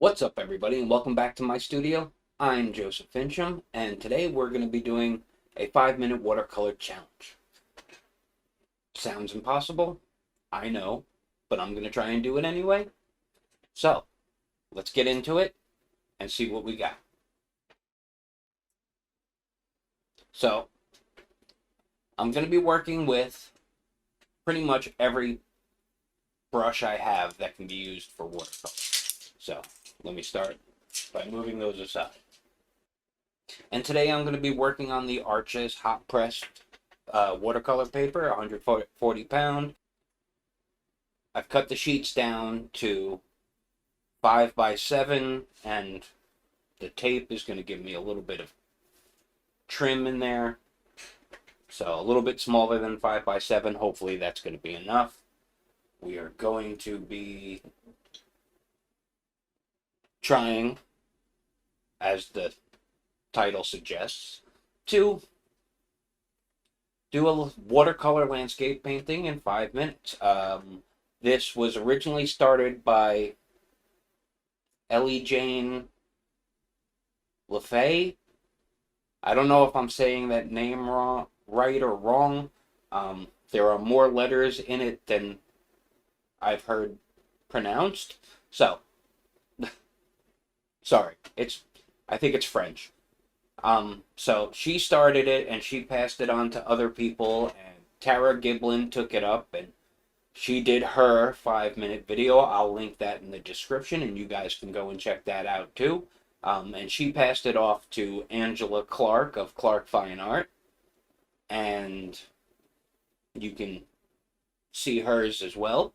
What's up, everybody, and welcome back to my studio. I'm Joseph Finchum, and today we're going to be doing a 5-minute watercolor challenge. Sounds impossible, I know, but I'm going to try and do it anyway. So, let's get into it and see what we got. So, I'm going to be working with pretty much every brush I have that can be used for watercolor. So, let me start by moving those aside. And today I'm going to be working on the Arches hot pressed watercolor paper, 140 pound. I've cut the sheets down to 5 by 7, and the tape is going to give me a little bit of trim in there. So a little bit smaller than 5 by 7. Hopefully that's going to be enough. We are going to be trying, as the title suggests, to do a watercolor landscape painting in 5 minutes. This was originally started by Ellie Jane Lefebvre. I don't know if I'm saying that name right or wrong. There are more letters in it than I've heard pronounced. So, sorry. I think it's French. So she started it and she passed it on to other people, and Tara Giblin took it up and she did her 5-minute video. I'll link that in the description and you guys can go and check that out too. And she passed it off to Angela Clark of Clark Fine Art, and you can see hers as well.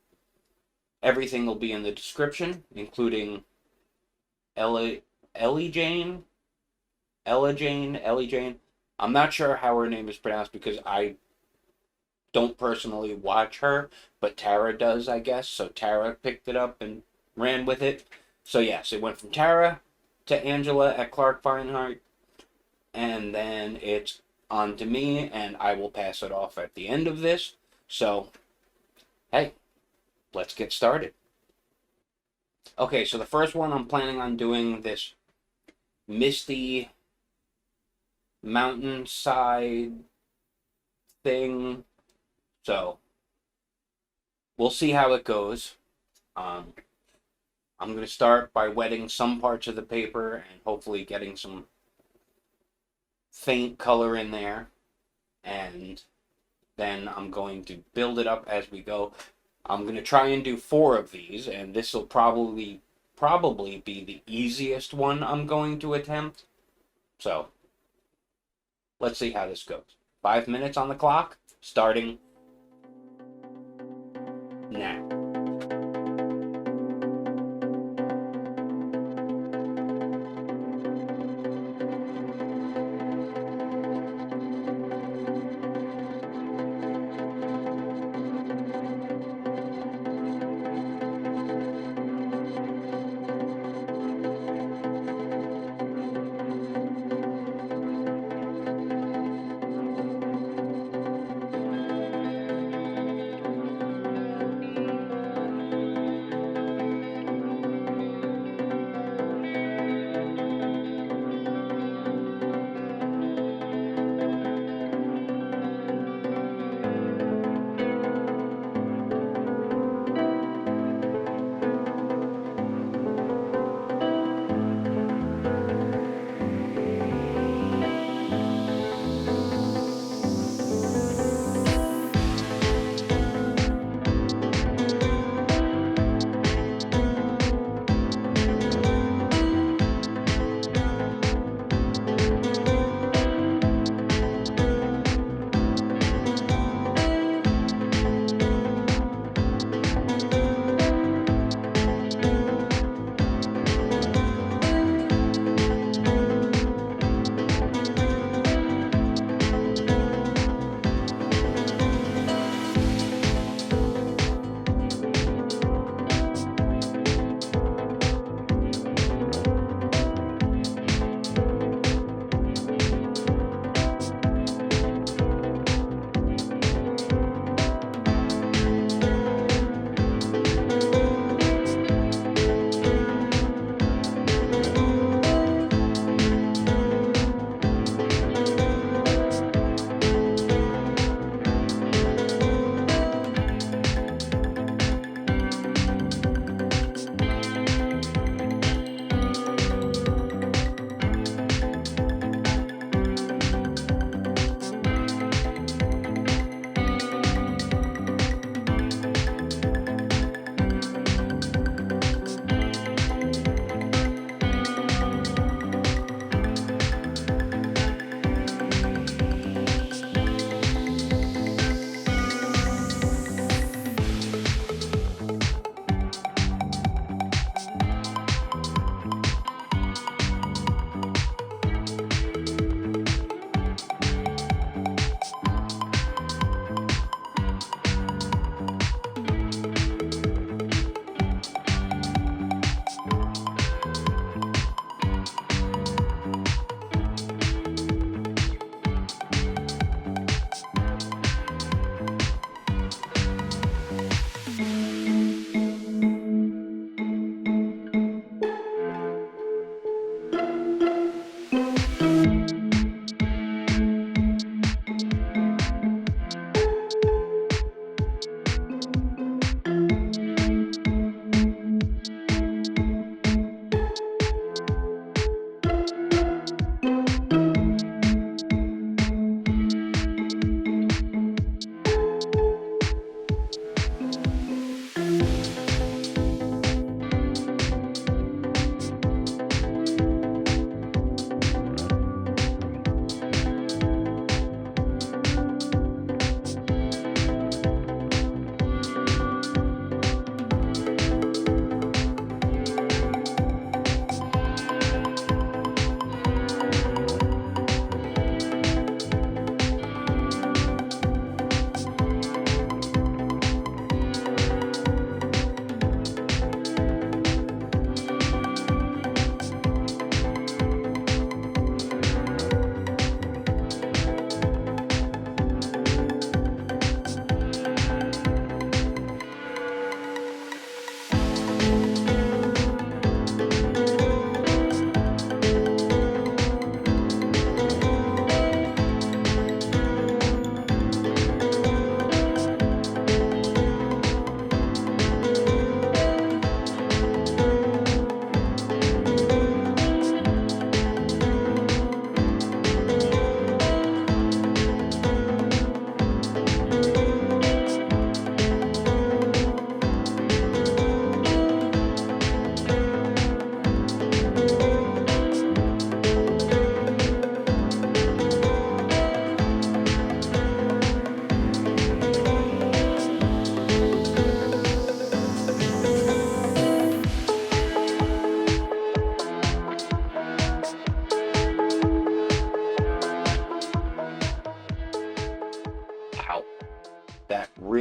Everything will be in the description, including Ellie Jane. I'm not sure how her name is pronounced because I don't personally watch her, but Tara does, I guess. So Tara picked it up and ran with it. So yes, it went from Tara to Angela at Clark Fine Art, and then it's on to me, and I will pass it off at the end of this. So, hey, let's get started. Okay, so the first one, I'm planning on doing this Misty Mountainside thing. So, we'll see how it goes. I'm going to start by wetting some parts of the paper and hopefully getting some faint color in there. And then I'm going to build it up as we go. I'm going to try and do 4 of these, and this will probably be the easiest one I'm going to attempt. So, let's see how this goes. 5 minutes on the clock, starting now.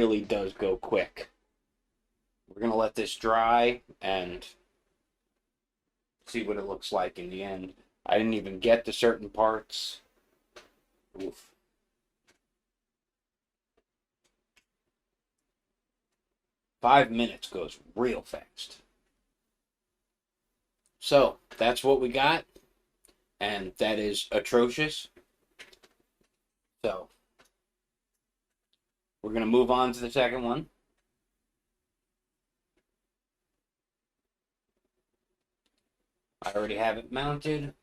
really does go quick. We're going to let this dry and see what it looks like in the end. I didn't even get to certain parts. Oof. Five minutes goes real fast. So, that's what we got. And that is atrocious. So, we're going to move on to the second one. I already have it mounted.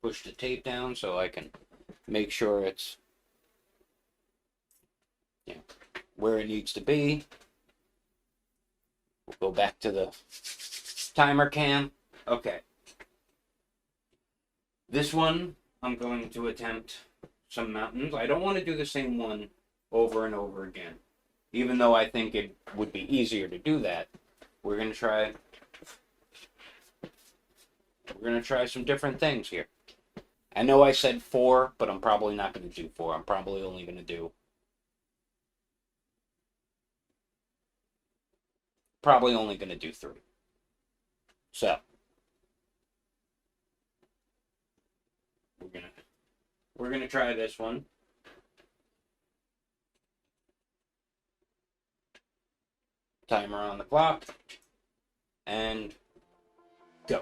Push the tape down so I can make sure it's, you know, where it needs to be. We'll go back to the timer cam. Okay. This one, I'm going to attempt some mountains. I don't want to do the same one over and over again. Even though I think it would be easier to do that, we're going to try some different things here. I know I said 4, but I'm probably not going to do 4. I'm probably only going to do probably only going to do 3. So we're gonna try this one. Timer on the clock and go.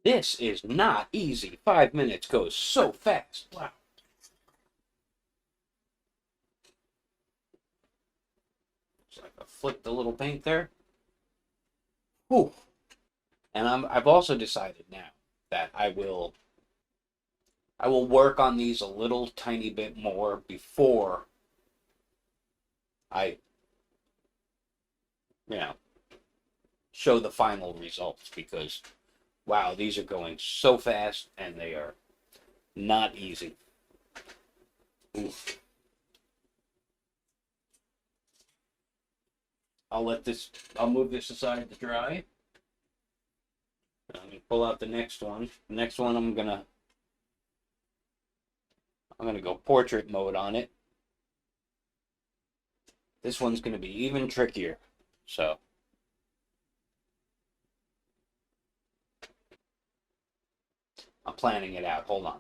This is not easy. 5 minutes goes so fast. Wow. Looks like I flipped a little paint there. Whew. And I've also decided now that I will work on these a little tiny bit more before I, show the final results, because wow, these are going so fast and they are not easy. Oof. I'll move this aside to dry. Let me pull out the next one. The next one I'm gonna go portrait mode on it. This one's gonna be even trickier. So I'm planning it out. Hold on.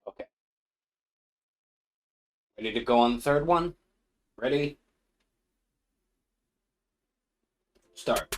Okay. Ready to go on the third one? Ready? Start.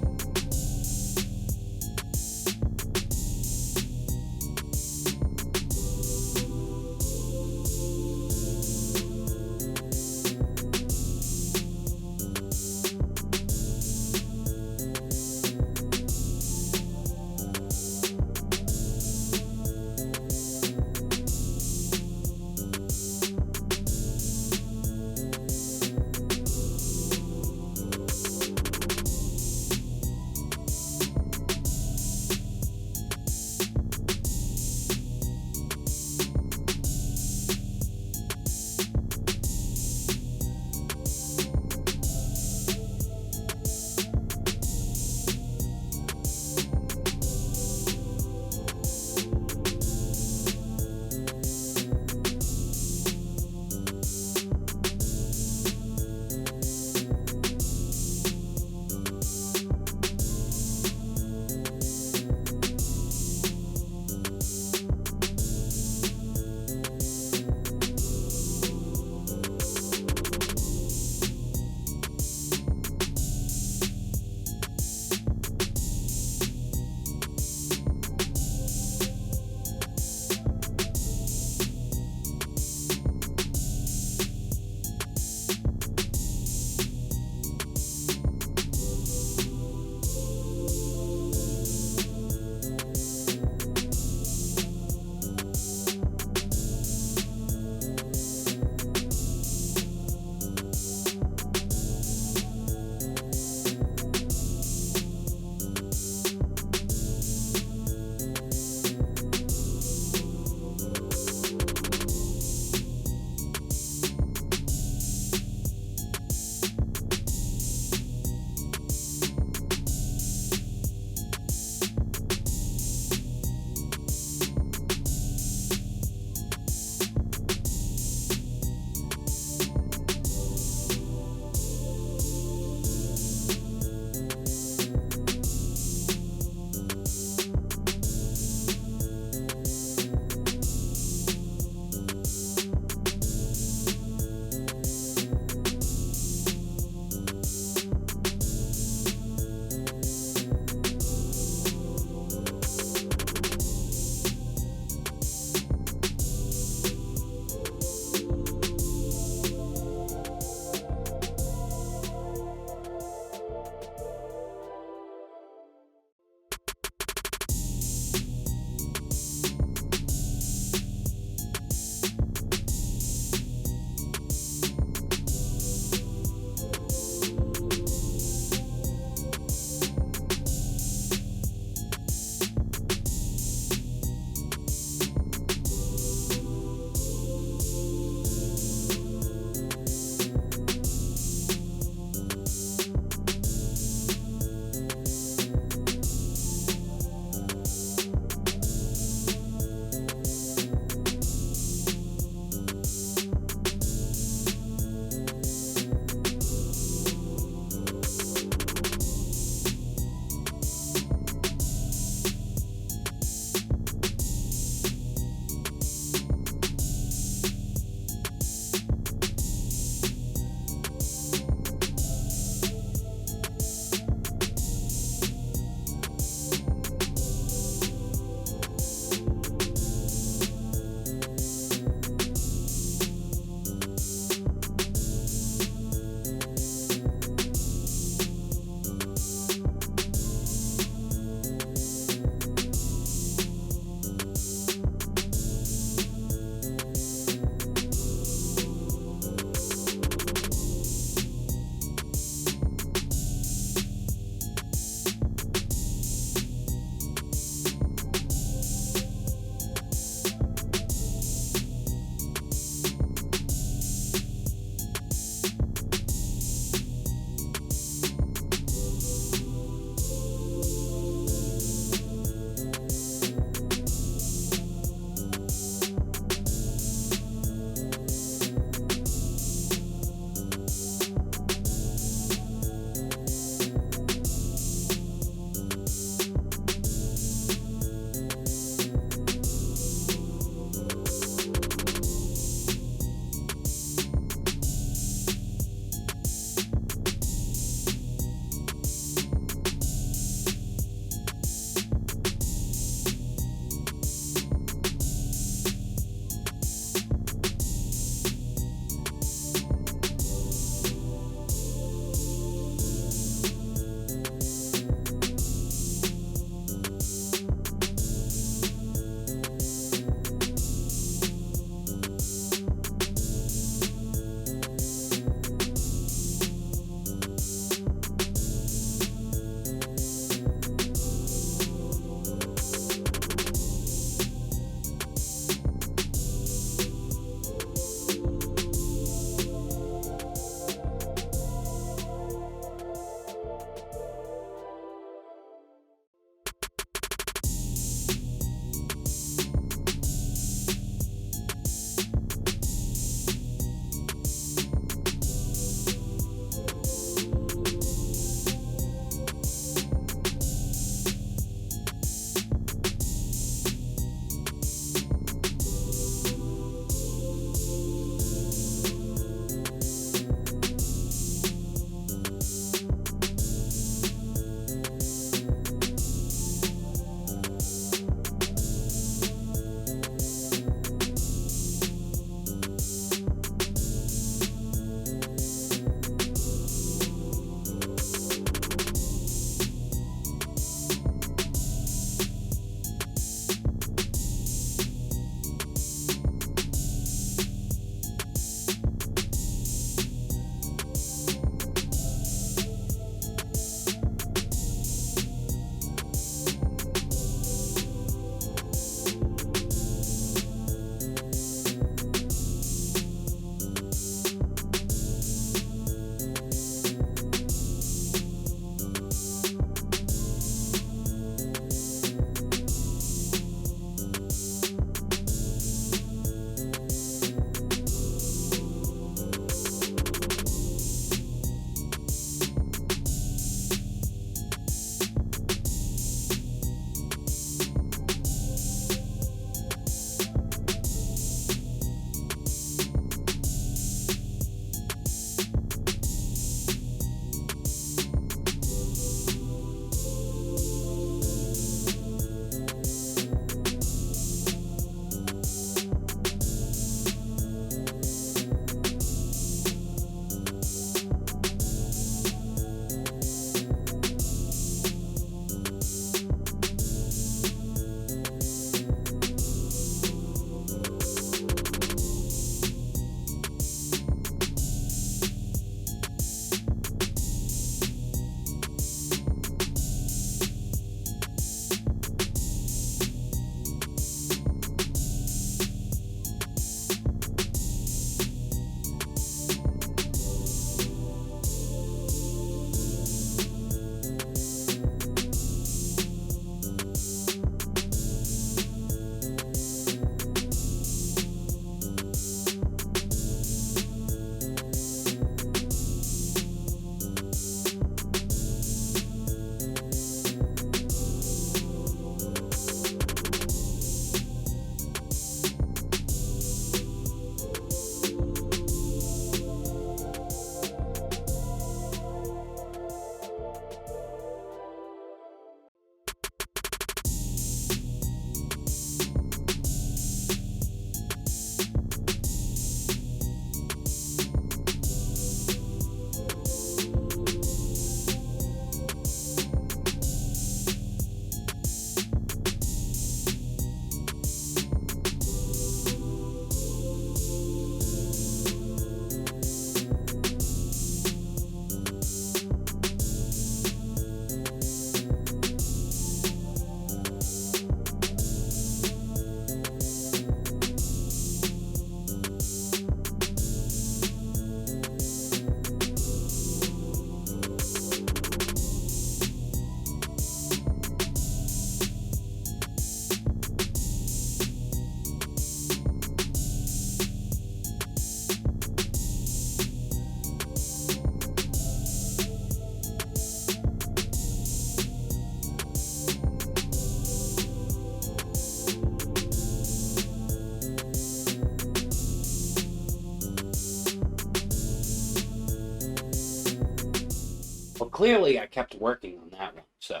clearly I kept working on that one. So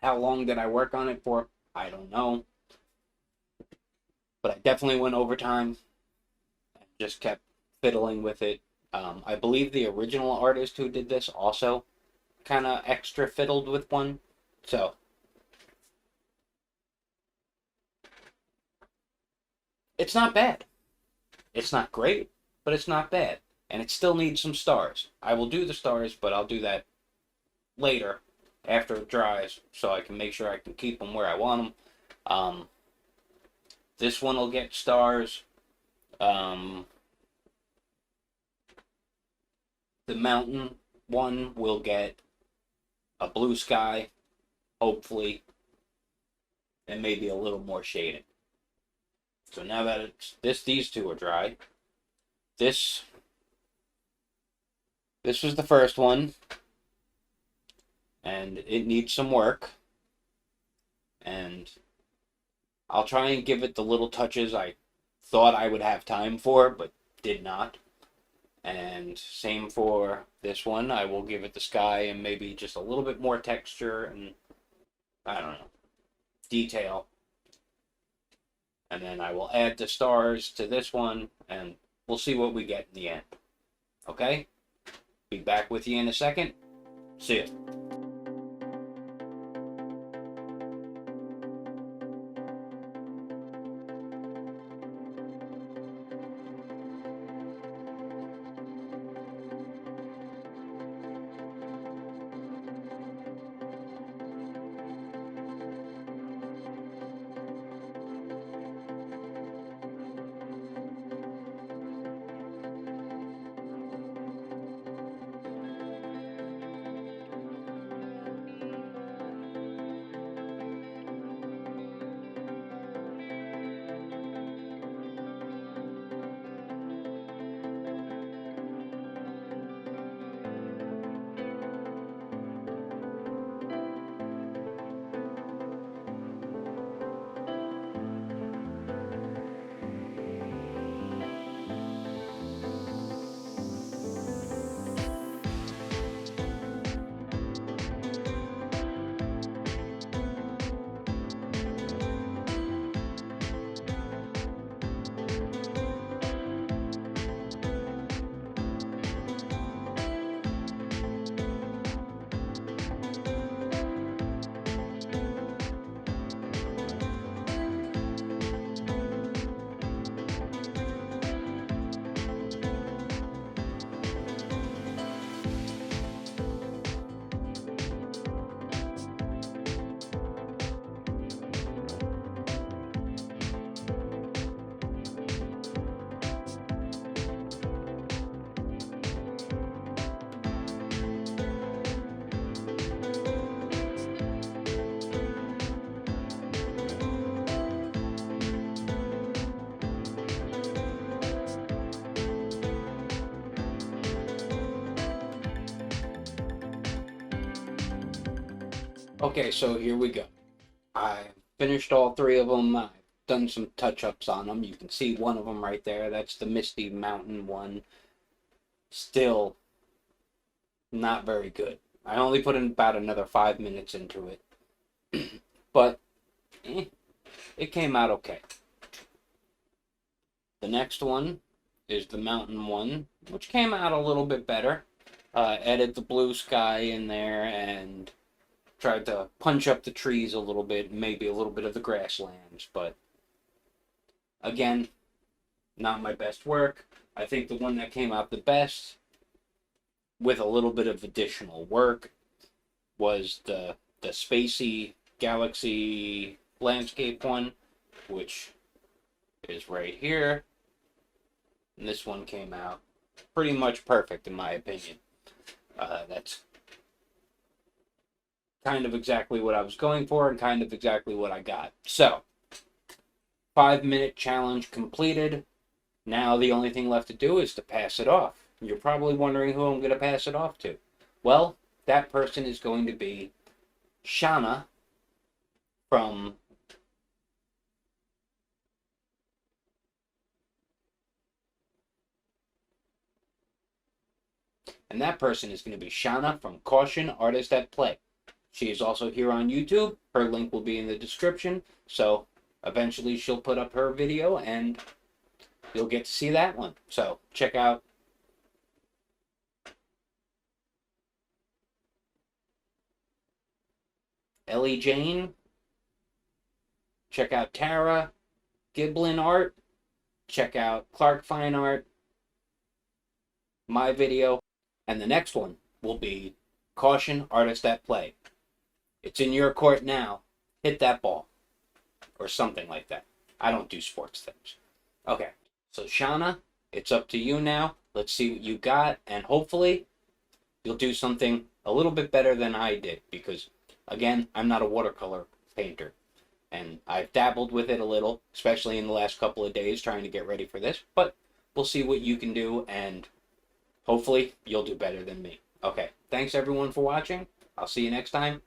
how long did I work on it for? I don't know. But I definitely went overtime. I just kept fiddling with it. I believe the original artist who did this also kind of extra fiddled with one. So it's not bad. It's not great, but it's not bad. And it still needs some stars. I will do the stars, but I'll do that later after it dries so I can make sure I can keep them where I want them. This one will get stars. The mountain one will get a blue sky, hopefully, and maybe a little more shading. So now that these two are dry, this was the first one, and it needs some work, and I'll try and give it the little touches I thought I would have time for, but did not. And same for this one. I will give it the sky and maybe just a little bit more texture and, I don't know, detail. And then I will add the stars to this one, and we'll see what we get in the end. Okay? Be back with you in a second. See ya. Okay, so here we go. I finished all three of them. I've done some touch-ups on them. You can see one of them right there. That's the Misty Mountain one. Still not very good. I only put in about another 5 minutes into it. But it came out okay. The next one is the mountain one, which came out a little bit better. Added the blue sky in there and tried to punch up the trees a little bit, maybe a little bit of the grasslands, but again, not my best work. I think the one that came out the best, with a little bit of additional work, was the spacey galaxy landscape one, which is right here. And this one came out pretty much perfect in my opinion. That's kind of exactly what I was going for and kind of exactly what I got. So, 5-minute challenge completed. Now the only thing left to do is to pass it off. You're probably wondering who I'm going to pass it off to. Well, that person is going to be Shauna from And that person is going to be Shauna from Caution Artist at Play. She is also here on YouTube. Her link will be in the description. So eventually she'll put up her video and you'll get to see that one. So check out Ellie Jane. Check out Tara Giblin Art. Check out Clark Fine Art. My video. And the next one will be Caution Artist at Play. It's in your court now. Hit that ball. Or something like that. I don't do sports things. Okay. So Shauna, it's up to you now. Let's see what you got. And hopefully you'll do something a little bit better than I did. Because, again, I'm not a watercolor painter. And I've dabbled with it a little. Especially in the last couple of days trying to get ready for this. But we'll see what you can do. And hopefully you'll do better than me. Okay. Thanks everyone for watching. I'll see you next time.